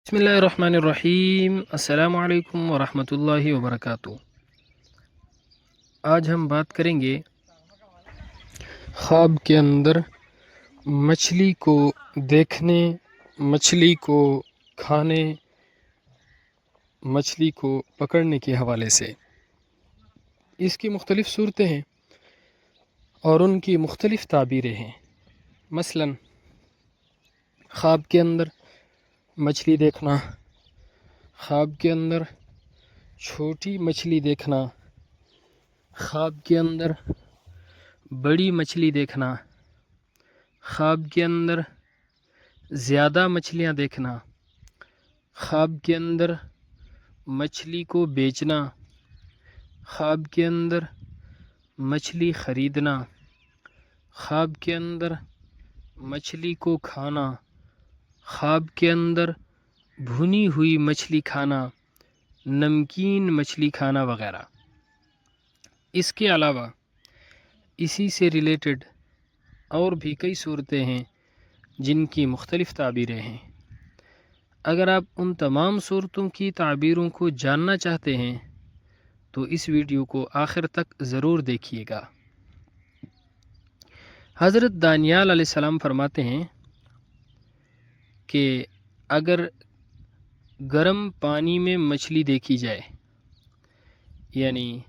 بسم اللہ الرحمن الرحیم۔ السلام علیکم ورحمۃ اللہ وبرکاتہ۔ آج ہم بات کریں گے خواب کے اندر مچھلی کو دیکھنے، مچھلی کو کھانے، مچھلی کو پکڑنے کے حوالے سے۔ اس کی مختلف صورتیں ہیں اور ان کی مختلف تعبیریں ہیں۔ مثلا خواب کے اندر مچھلی دیکھنا، خواب کے اندر چھوٹی مچھلی دیکھنا، خواب کے اندر بڑی مچھلی دیکھنا، خواب کے اندر زیادہ مچھلیاں دیکھنا، خواب کے اندر مچھلی کو بیچنا، خواب کے اندر مچھلی خریدنا، خواب کے اندر مچھلی کو کھانا، خواب کے اندر بھنی ہوئی مچھلی کھانا، نمکین مچھلی کھانا وغیرہ۔ اس کے علاوہ اسی سے ریلیٹڈ اور بھی کئی صورتیں ہیں جن کی مختلف تعبیریں ہیں۔ اگر آپ ان تمام صورتوں کی تعبیروں کو جاننا چاہتے ہیں تو اس ویڈیو کو آخر تک ضرور دیکھیے گا۔ حضرت دانیال علیہ السلام فرماتے ہیں کہ اگر گرم پانی میں مچھلی دیکھی جائے، یعنی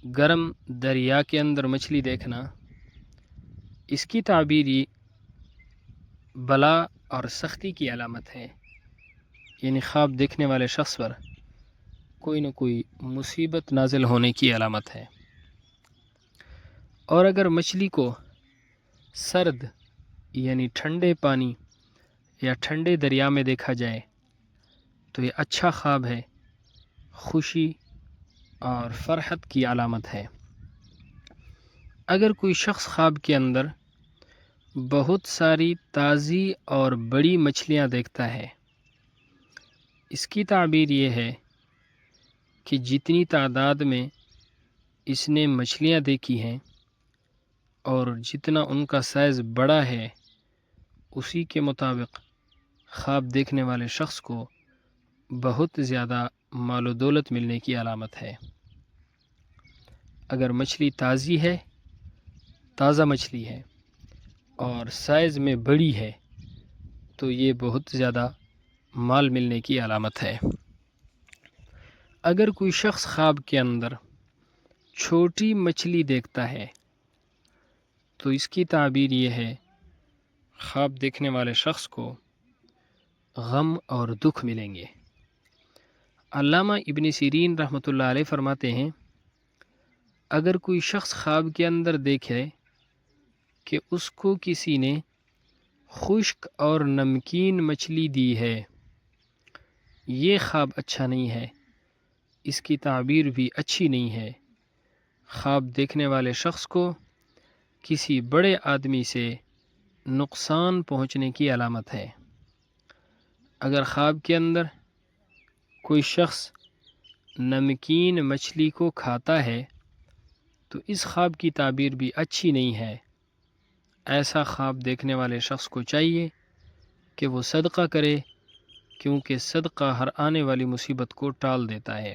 گرم دریا کے اندر مچھلی دیکھنا، اس کی تعبیر یہ بلا اور سختی کی علامت ہے، یعنی خواب دیکھنے والے شخص پر کوئی نہ کوئی مصیبت نازل ہونے کی علامت ہے۔ اور اگر مچھلی کو سرد یعنی ٹھنڈے پانی یا ٹھنڈے دریا میں دیکھا جائے تو یہ اچھا خواب ہے، خوشی اور فرحت کی علامت ہے۔ اگر کوئی شخص خواب کے اندر بہت ساری تازی اور بڑی مچھلیاں دیکھتا ہے، اس کی تعبیر یہ ہے کہ جتنی تعداد میں اس نے مچھلیاں دیکھی ہیں اور جتنا ان کا سائز بڑا ہے، اسی کے مطابق خواب دیکھنے والے شخص کو بہت زیادہ مال و دولت ملنے کی علامت ہے۔ اگر مچھلی تازی ہے، تازہ مچھلی ہے اور سائز میں بڑی ہے تو یہ بہت زیادہ مال ملنے کی علامت ہے۔ اگر کوئی شخص خواب کے اندر چھوٹی مچھلی دیکھتا ہے تو اس کی تعبیر یہ ہے خواب دیکھنے والے شخص کو غم اور دکھ ملیں گے۔ علامہ ابن سیرین رحمۃ اللہ علیہ فرماتے ہیں اگر کوئی شخص خواب کے اندر دیکھے کہ اس کو کسی نے خشک اور نمکین مچھلی دی ہے، یہ خواب اچھا نہیں ہے، اس کی تعبیر بھی اچھی نہیں ہے۔ خواب دیکھنے والے شخص کو کسی بڑے آدمی سے نقصان پہنچنے کی علامت ہے۔ اگر خواب کے اندر کوئی شخص نمکین مچھلی کو کھاتا ہے تو اس خواب کی تعبیر بھی اچھی نہیں ہے۔ ایسا خواب دیکھنے والے شخص کو چاہیے کہ وہ صدقہ کرے، کیونکہ صدقہ ہر آنے والی مصیبت کو ٹال دیتا ہے۔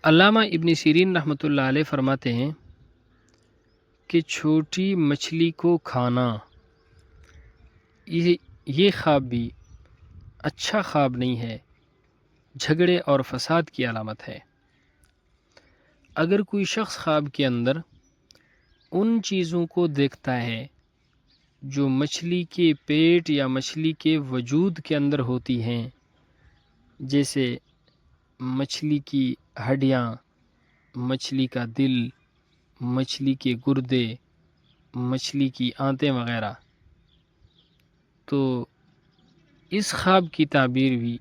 علامہ ابن سیرین رحمۃ اللہ علیہ فرماتے ہیں کہ چھوٹی مچھلی کو کھانا یہ خواب بھی اچھا خواب نہیں ہے، جھگڑے اور فساد کی علامت ہے۔ اگر کوئی شخص خواب کے اندر ان چیزوں کو دیکھتا ہے جو مچھلی کے پیٹ یا مچھلی کے وجود کے اندر ہوتی ہیں، جیسے مچھلی کی ہڈیاں، مچھلی کا دل، مچھلی کے گردے، مچھلی کی آنتیں وغیرہ، تو اس خواب کی تعبیر بھی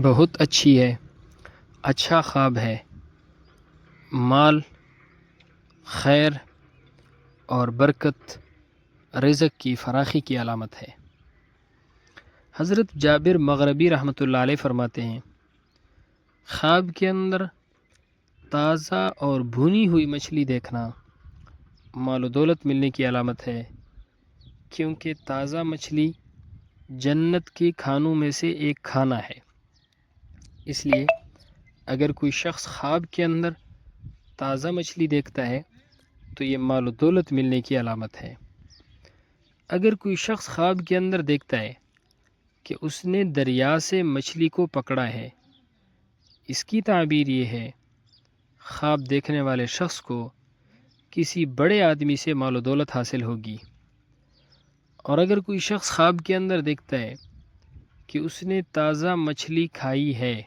بہت اچھی ہے، اچھا خواب ہے، مال، خیر اور برکت، رزق کی فراخی کی علامت ہے۔ حضرت جابر مغربی رحمۃ اللہ علیہ فرماتے ہیں خواب کے اندر تازہ اور بھنی ہوئی مچھلی دیکھنا مال و دولت ملنے کی علامت ہے۔ کیونکہ تازہ مچھلی جنت کے کھانوں میں سے ایک کھانا ہے۔ اس لیے اگر کوئی شخص خواب کے اندر تازہ مچھلی دیکھتا ہے تو یہ مال و دولت ملنے کی علامت ہے۔ اگر کوئی شخص خواب کے اندر دیکھتا ہے کہ اس نے دریا سے مچھلی کو پکڑا ہے، اس کی تعبیر یہ ہے خواب دیکھنے والے شخص کو کسی بڑے آدمی سے مال و دولت حاصل ہوگی۔ اور اگر کوئی شخص خواب کے اندر دیکھتا ہے کہ اس نے تازہ مچھلی کھائی ہے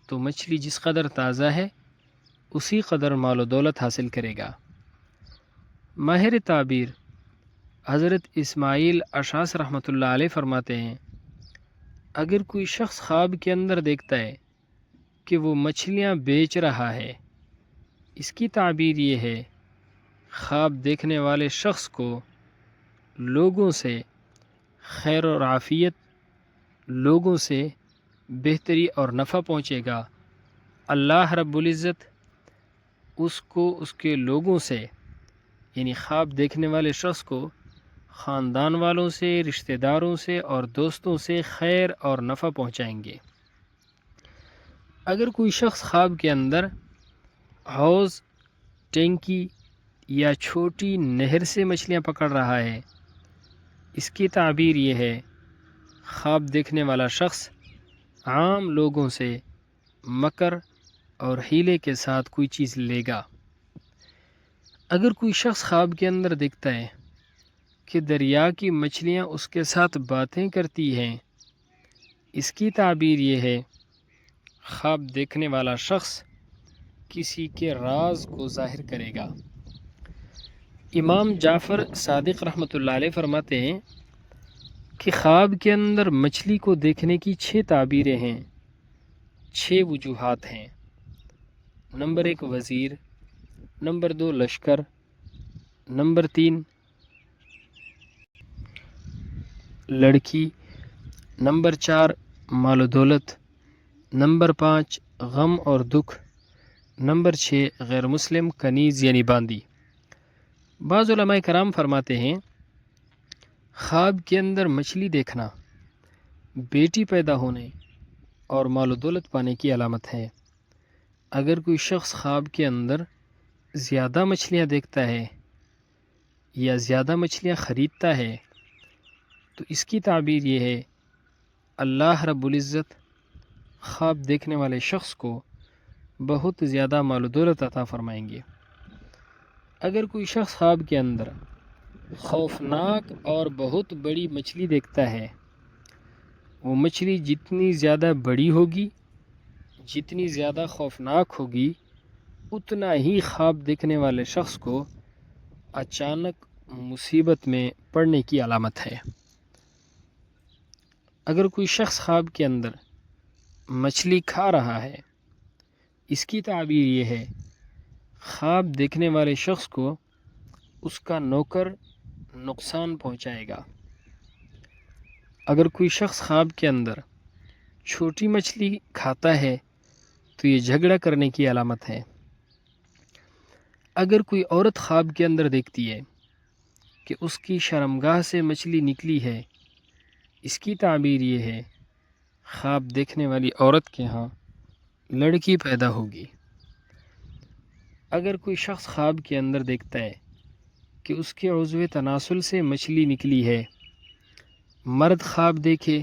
تو مچھلی جس قدر تازہ ہے اسی قدر مال و دولت حاصل کرے گا۔ ماہر تعبیر حضرت اسماعیل اشعث رحمۃ اللہ علیہ فرماتے ہیں اگر کوئی شخص خواب کے اندر دیکھتا ہے کہ وہ مچھلیاں بیچ رہا ہے، اس کی تعبیر یہ ہے خواب دیکھنے والے شخص کو لوگوں سے خیر و عافیت، لوگوں سے بہتری اور نفع پہنچے گا۔ اللہ رب العزت اس کو اس کے لوگوں سے، یعنی خواب دیکھنے والے شخص کو خاندان والوں سے، رشتہ داروں سے اور دوستوں سے خیر اور نفع پہنچائیں گے۔ اگر کوئی شخص خواب کے اندر حوض، ٹینکی یا چھوٹی نہر سے مچھلیاں پکڑ رہا ہے، اس کی تعبیر یہ ہے خواب دیکھنے والا شخص عام لوگوں سے مکر اور حیلے کے ساتھ کوئی چیز لے گا۔ اگر کوئی شخص خواب کے اندر دیکھتا ہے کہ دریا کی مچھلیاں اس کے ساتھ باتیں کرتی ہیں، اس کی تعبیر یہ ہے خواب دیکھنے والا شخص کسی کے راز کو ظاہر کرے گا۔ امام جعفر صادق رحمۃ اللہ علیہ فرماتے ہیں کہ خواب کے اندر مچھلی کو دیکھنے کی 6 تعبیریں ہیں، 6 وجوہات ہیں۔ نمبر 1 وزیر، نمبر 2 لشکر، نمبر 3 لڑکی، نمبر 4 مال و دولت، نمبر 5 غم اور دکھ، نمبر 6 غیر مسلم کنیز یعنی باندی۔ بعض علماء کرام فرماتے ہیں خواب کے اندر مچھلی دیکھنا بیٹی پیدا ہونے اور مال و دولت پانے کی علامت ہے۔ اگر کوئی شخص خواب کے اندر زیادہ مچھلیاں دیکھتا ہے یا زیادہ مچھلیاں خریدتا ہے تو اس کی تعبیر یہ ہے اللہ رب العزت خواب دیکھنے والے شخص کو بہت زیادہ مال و دولت عطا فرمائیں گے۔ اگر کوئی شخص خواب کے اندر خوفناک اور بہت بڑی مچھلی دیکھتا ہے، وہ مچھلی جتنی زیادہ بڑی ہوگی، جتنی زیادہ خوفناک ہوگی، اتنا ہی خواب دیکھنے والے شخص کو اچانک مصیبت میں پڑنے کی علامت ہے۔ اگر کوئی شخص خواب کے اندر مچھلی کھا رہا ہے، اس کی تعبیر یہ ہے خواب دیکھنے والے شخص کو اس کا نوکر نقصان پہنچائے گا۔ اگر کوئی شخص خواب کے اندر چھوٹی مچھلی کھاتا ہے تو یہ جھگڑا کرنے کی علامت ہے۔ اگر کوئی عورت خواب کے اندر دیکھتی ہے کہ اس کی شرمگاہ سے مچھلی نکلی ہے، اس کی تعبیر یہ ہے خواب دیکھنے والی عورت کے ہاں لڑکی پیدا ہوگی۔ اگر کوئی شخص خواب کے اندر دیکھتا ہے کہ اس کے عضو تناسل سے مچھلی نکلی ہے، مرد خواب دیکھے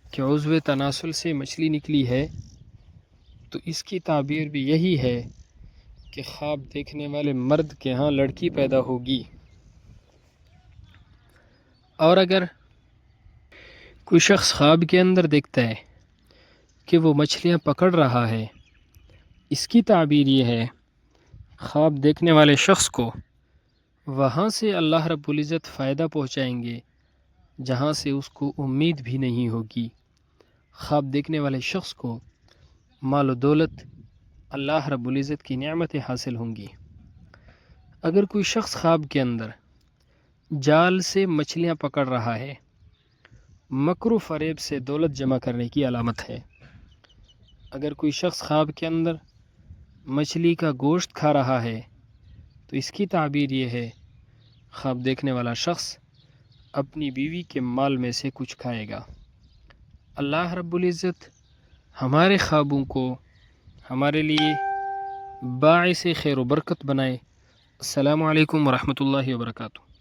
کہ عضو تناسل سے مچھلی نکلی ہے تو اس کی تعبیر بھی یہی ہے کہ خواب دیکھنے والے مرد کے ہاں لڑکی پیدا ہوگی۔ اور اگر کوئی شخص خواب کے اندر دیکھتا ہے کہ وہ مچھلیاں پکڑ رہا ہے، اس کی تعبیر یہ ہے خواب دیکھنے والے شخص کو وہاں سے اللہ رب العزت فائدہ پہنچائیں گے جہاں سے اس کو امید بھی نہیں ہوگی۔ خواب دیکھنے والے شخص کو مال و دولت، اللہ رب العزت کی نعمتیں حاصل ہوں گی۔ اگر کوئی شخص خواب کے اندر جال سے مچھلیاں پکڑ رہا ہے، مکر و فریب سے دولت جمع کرنے کی علامت ہے۔ اگر کوئی شخص خواب کے اندر مچھلی کا گوشت کھا رہا ہے تو اس کی تعبیر یہ ہے خواب دیکھنے والا شخص اپنی بیوی کے مال میں سے کچھ کھائے گا۔ اللہ رب العزت ہمارے خوابوں کو ہمارے لیے باعث خیر و برکت بنائے۔ السلام علیکم ورحمۃ اللہ وبرکاتہ۔